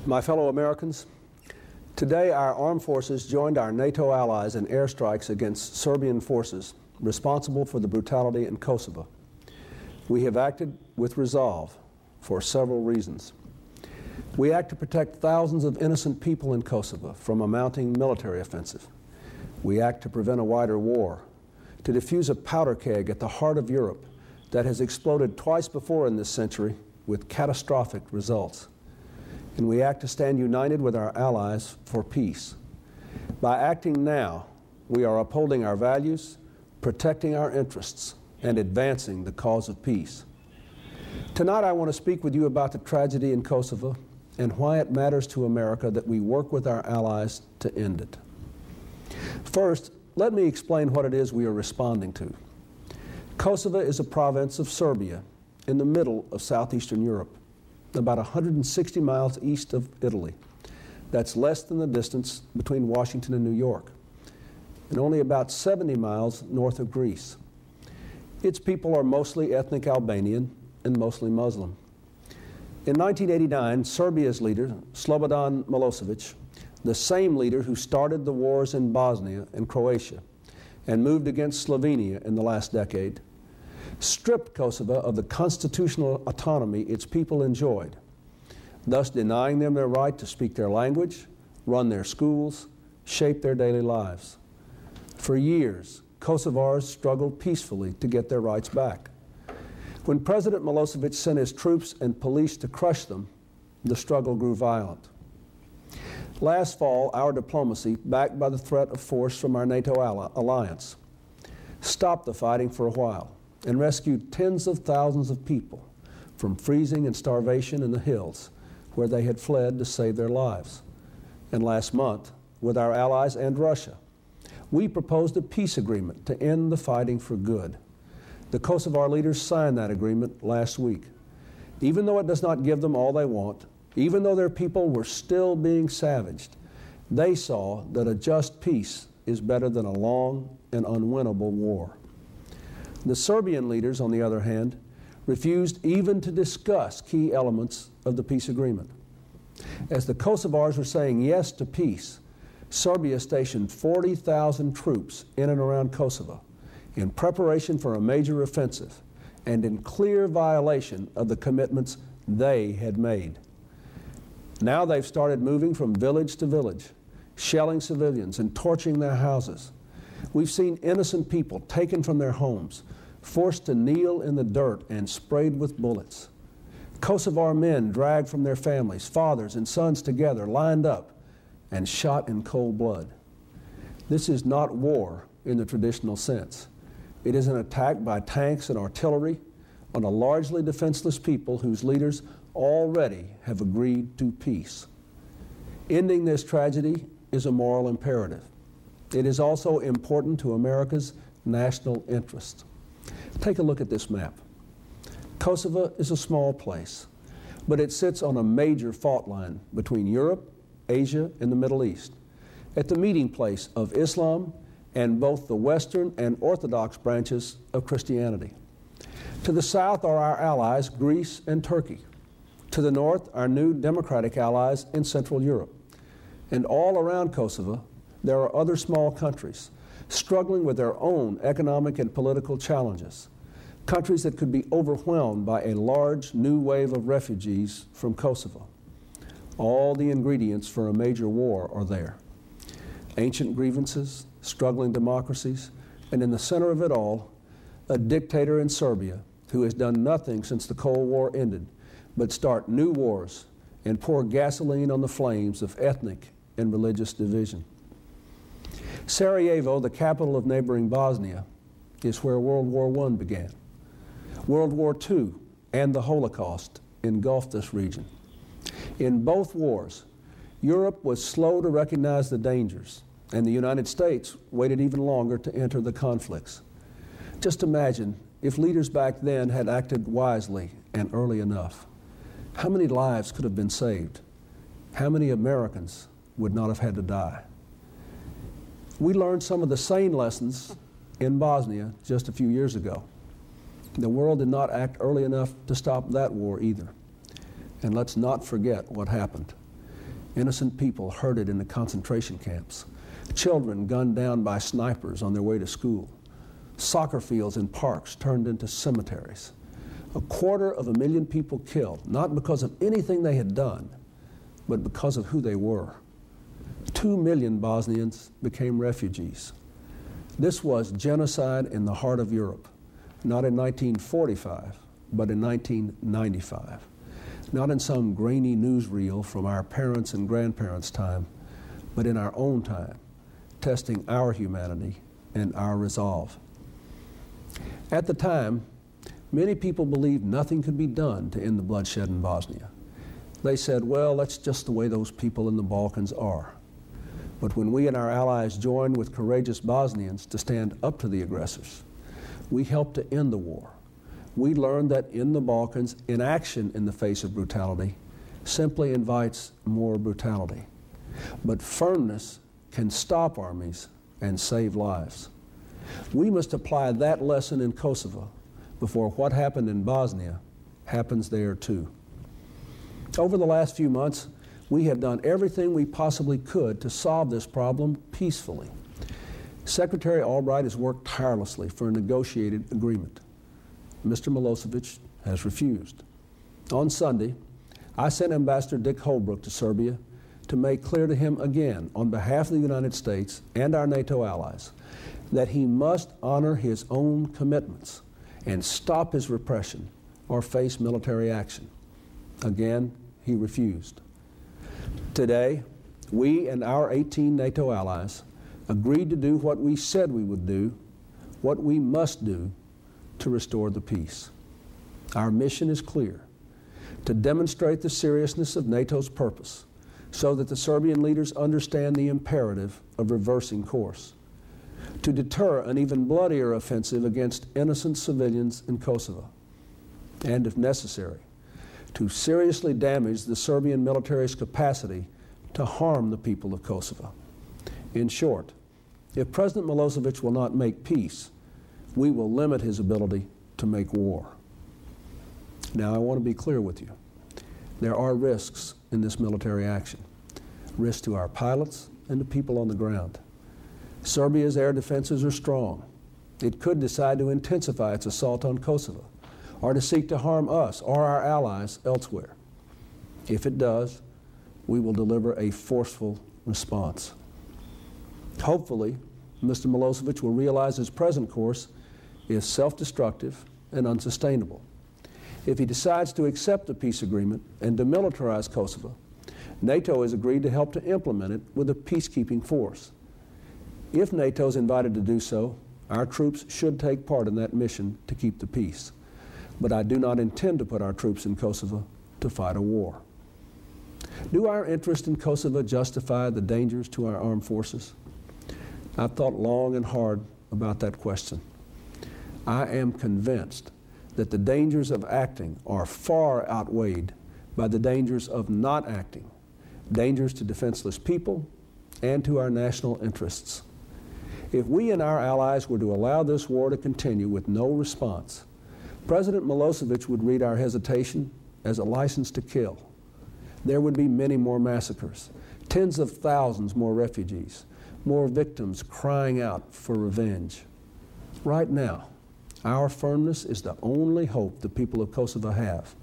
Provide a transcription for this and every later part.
My fellow Americans, today our armed forces joined our NATO allies in airstrikes against Serbian forces responsible for the brutality in Kosovo. We have acted with resolve for several reasons. We act to protect thousands of innocent people in Kosovo from a mounting military offensive. We act to prevent a wider war, to defuse a powder keg at the heart of Europe that has exploded twice before in this century with catastrophic results. And we act to stand united with our allies for peace. By acting now, we are upholding our values, protecting our interests, and advancing the cause of peace. Tonight I want to speak with you about the tragedy in Kosovo and why it matters to America that we work with our allies to end it. First, let me explain what it is we are responding to. Kosovo is a province of Serbia in the middle of southeastern Europe, about 160 miles east of Italy. That's less than the distance between Washington and New York, and only about 70 miles north of Greece. Its people are mostly ethnic Albanian and mostly Muslim. In 1989, Serbia's leader, Slobodan Milosevic, the same leader who started the wars in Bosnia and Croatia and moved against Slovenia in the last decade, stripped Kosovo of the constitutional autonomy its people enjoyed, thus denying them their right to speak their language, run their schools, shape their daily lives. For years, Kosovars struggled peacefully to get their rights back. When President Milosevic sent his troops and police to crush them, the struggle grew violent. Last fall, our diplomacy, backed by the threat of force from our NATO alliance, stopped the fighting for a while and rescued tens of thousands of people from freezing and starvation in the hills where they had fled to save their lives. And last month, with our allies and Russia, we proposed a peace agreement to end the fighting for good. The Kosovar leaders signed that agreement last week. Even though it does not give them all they want, even though their people were still being savaged, they saw that a just peace is better than a long and unwinnable war. The Serbian leaders, on the other hand, refused even to discuss key elements of the peace agreement. As the Kosovars were saying yes to peace, Serbia stationed 40,000 troops in and around Kosovo in preparation for a major offensive and in clear violation of the commitments they had made. Now they've started moving from village to village, shelling civilians and torching their houses. We've seen innocent people taken from their homes, forced to kneel in the dirt and sprayed with bullets. Kosovar men dragged from their families, fathers and sons together, lined up, and shot in cold blood. This is not war in the traditional sense. It is an attack by tanks and artillery on a largely defenseless people whose leaders already have agreed to peace. Ending this tragedy is a moral imperative. It is also important to America's national interest. Take a look at this map. Kosovo is a small place, but it sits on a major fault line between Europe, Asia, and the Middle East, at the meeting place of Islam and both the Western and Orthodox branches of Christianity. To the south are our allies, Greece and Turkey. To the north, our new democratic allies in Central Europe. And all around Kosovo, there are other small countries struggling with their own economic and political challenges, countries that could be overwhelmed by a large new wave of refugees from Kosovo. All the ingredients for a major war are there. Ancient grievances, struggling democracies, and in the center of it all, a dictator in Serbia who has done nothing since the Cold War ended but start new wars and pour gasoline on the flames of ethnic and religious division. Sarajevo, the capital of neighboring Bosnia, is where World War I began. World War II and the Holocaust engulfed this region. In both wars, Europe was slow to recognize the dangers, and the United States waited even longer to enter the conflicts. Just imagine if leaders back then had acted wisely and early enough. How many lives could have been saved? How many Americans would not have had to die? We learned some of the same lessons in Bosnia just a few years ago. The world did not act early enough to stop that war either. And let's not forget what happened. Innocent people herded into concentration camps. Children gunned down by snipers on their way to school. Soccer fields and parks turned into cemeteries. 250,000 people killed, not because of anything they had done, but because of who they were. 2 million Bosnians became refugees. This was genocide in the heart of Europe, not in 1945, but in 1995. Not in some grainy newsreel from our parents' and grandparents' time, but in our own time, testing our humanity and our resolve. At the time, many people believed nothing could be done to end the bloodshed in Bosnia. They said, well, that's just the way those people in the Balkans are. But when we and our allies joined with courageous Bosnians to stand up to the aggressors, we helped to end the war. We learned that in the Balkans, inaction in the face of brutality simply invites more brutality. But firmness can stop armies and save lives. We must apply that lesson in Kosovo before what happened in Bosnia happens there too. Over the last few months, we have done everything we possibly could to solve this problem peacefully. Secretary Albright has worked tirelessly for a negotiated agreement. Mr. Milosevic has refused. On Sunday, I sent Ambassador Dick Holbrooke to Serbia to make clear to him again, on behalf of the United States and our NATO allies, that he must honor his own commitments and stop his repression or face military action. Again, he refused. Today, we and our 18 NATO allies agreed to do what we said we would do, what we must do to restore the peace. Our mission is clear: to demonstrate the seriousness of NATO's purpose so that the Serbian leaders understand the imperative of reversing course, to deter an even bloodier offensive against innocent civilians in Kosovo, and if necessary, to seriously damage the Serbian military's capacity to harm the people of Kosovo. In short, if President Milosevic will not make peace, we will limit his ability to make war. Now, I want to be clear with you. There are risks in this military action, risks to our pilots and to people on the ground. Serbia's air defenses are strong. It could decide to intensify its assault on Kosovo, or to seek to harm us or our allies elsewhere. If it does, we will deliver a forceful response. Hopefully, Mr. Milosevic will realize his present course is self-destructive and unsustainable. If he decides to accept the peace agreement and demilitarize Kosovo, NATO has agreed to help to implement it with a peacekeeping force. If NATO is invited to do so, our troops should take part in that mission to keep the peace. But I do not intend to put our troops in Kosovo to fight a war. Do our interest in Kosovo justify the dangers to our armed forces? I've thought long and hard about that question. I am convinced that the dangers of acting are far outweighed by the dangers of not acting, dangers to defenseless people and to our national interests. If we and our allies were to allow this war to continue with no response, President Milosevic would read our hesitation as a license to kill. There would be many more massacres, tens of thousands more refugees, more victims crying out for revenge. Right now, our firmness is the only hope the people of Kosovo have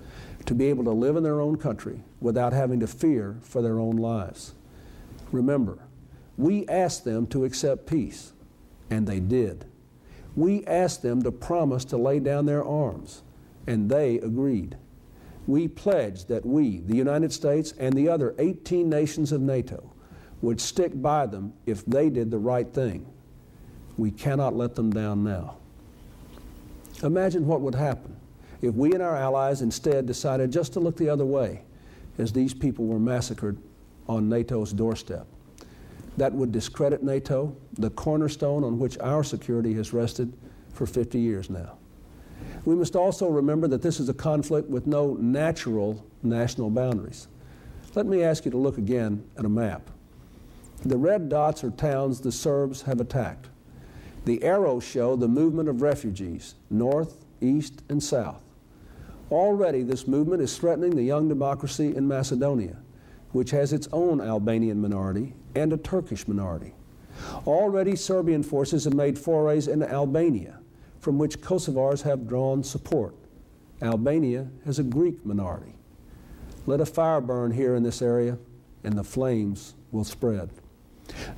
to be able to live in their own country without having to fear for their own lives. Remember, we asked them to accept peace, and they did. We asked them to promise to lay down their arms, and they agreed. We pledged that we, the United States, and the other 18 nations of NATO would stick by them if they did the right thing. We cannot let them down now. Imagine what would happen if we and our allies instead decided just to look the other way as these people were massacred on NATO's doorstep. That would discredit NATO, the cornerstone on which our security has rested for 50 years now. We must also remember that this is a conflict with no natural national boundaries. Let me ask you to look again at a map. The red dots are towns the Serbs have attacked. The arrows show the movement of refugees, north, east, and south. Already this movement is threatening the young democracy in Macedonia, which has its own Albanian minority and a Turkish minority. Already Serbian forces have made forays into Albania, from which Kosovars have drawn support. Albania has a Greek minority. Let a fire burn here in this area, and the flames will spread.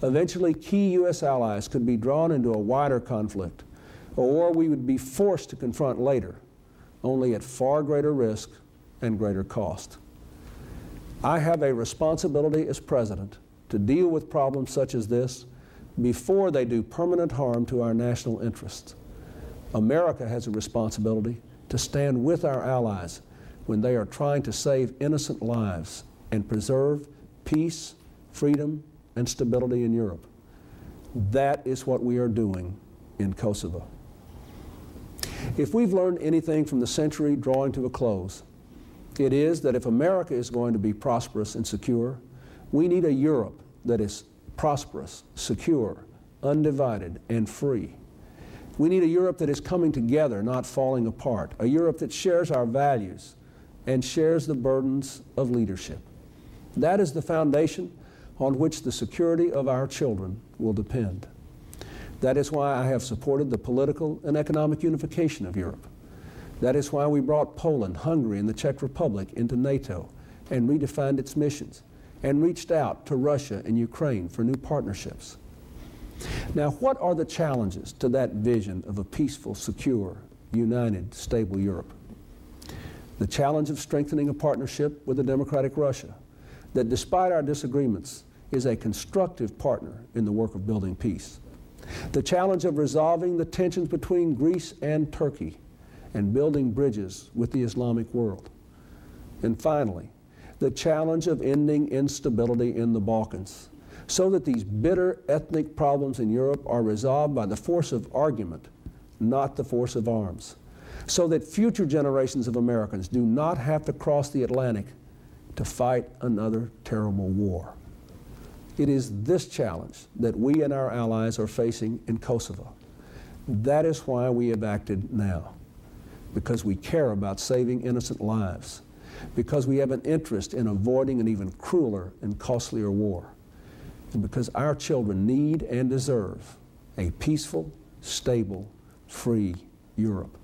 Eventually, key U.S. allies could be drawn into a wider conflict, a war we would be forced to confront later, only at far greater risk and greater cost. I have a responsibility as president to deal with problems such as this before they do permanent harm to our national interests. America has a responsibility to stand with our allies when they are trying to save innocent lives and preserve peace, freedom, and stability in Europe. That is what we are doing in Kosovo. If we've learned anything from the century drawing to a close, it is that if America is going to be prosperous and secure, we need a Europe that is prosperous, secure, undivided, and free. We need a Europe that is coming together, not falling apart, a Europe that shares our values and shares the burdens of leadership. That is the foundation on which the security of our children will depend. That is why I have supported the political and economic unification of Europe. That is why we brought Poland, Hungary, and the Czech Republic into NATO and redefined its missions and reached out to Russia and Ukraine for new partnerships. Now, what are the challenges to that vision of a peaceful, secure, united, stable Europe? The challenge of strengthening a partnership with a democratic Russia that, despite our disagreements, is a constructive partner in the work of building peace. The challenge of resolving the tensions between Greece and Turkey and building bridges with the Islamic world. And finally, the challenge of ending instability in the Balkans so that these bitter ethnic problems in Europe are resolved by the force of argument, not the force of arms, so that future generations of Americans do not have to cross the Atlantic to fight another terrible war. It is this challenge that we and our allies are facing in Kosovo. That is why we have acted now, because we care about saving innocent lives, because we have an interest in avoiding an even crueler and costlier war, and because our children need and deserve a peaceful, stable, free Europe.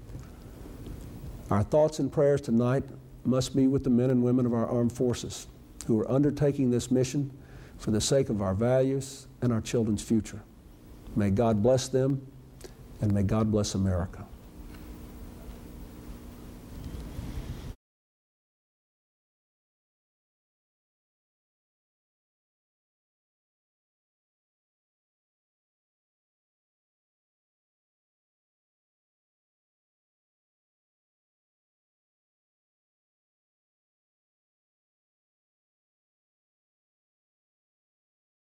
Our thoughts and prayers tonight must be with the men and women of our armed forces who are undertaking this mission for the sake of our values and our children's future. May God bless them, and may God bless America.